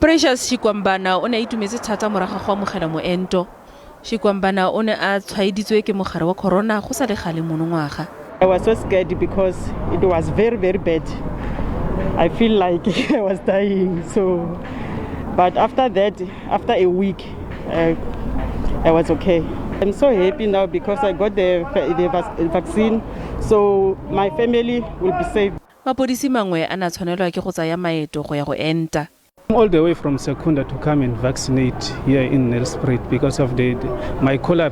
Precious Shikwambana o ne a itumetse thata morago ga go amogela moento. Shikwambana o ne a tshwaeditswe ke mogare wa corona go sa le gale monongwaga. I was so scared because it was very, very bad. I feel like I was dying. But after that, after a week, I was okay. I'm so happy now because I got the vaccine, so my family will be safe. Mapodisi mangwe a na tshwanelwa ke go tsaya maeto go ya go enta. All the way from Secunda to come and vaccinate here in Nelspruit because of my collab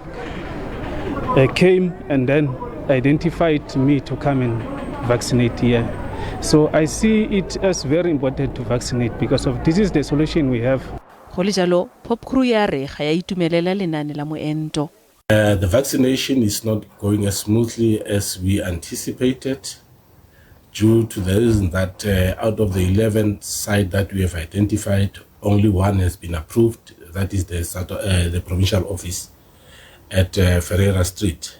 came and then identified me to come and vaccinate here. So I see it as very important to vaccinate because of this is the solution we have. Go le jalo, Pop Crew ya re ga ya itumelela lenane la moento. The vaccination is not going as smoothly as we anticipated due to the reason that out of the 11 sites that we have identified, only one has been approved. That is the provincial office at Ferreira Street.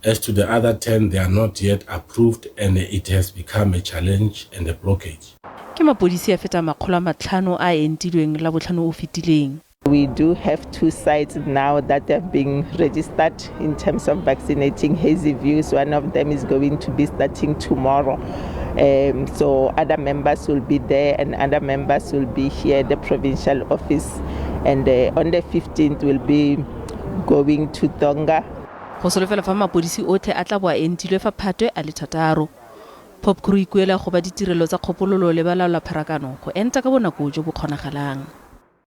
As to the other 10, they are not yet approved and it has become a challenge and a blockage. Ke mapodisi a feta 500 a entilweng la botlhano o fetileng. We do have 2 sites now that have been registered in terms of vaccinating Hazy Views. One of them is going to be starting tomorrow. So other members will be there and other members will be here at the provincial office. And on the 15th, we'll be going to Tonga. Go solofela fa mapodisi otlhe a tla bo a entilwe fa Phatwe a le 6. Pop Crew ikuela go ba ditirelo tsa kgopololo le balaola pharakano go enta ka bonako jo bo kgonagalang.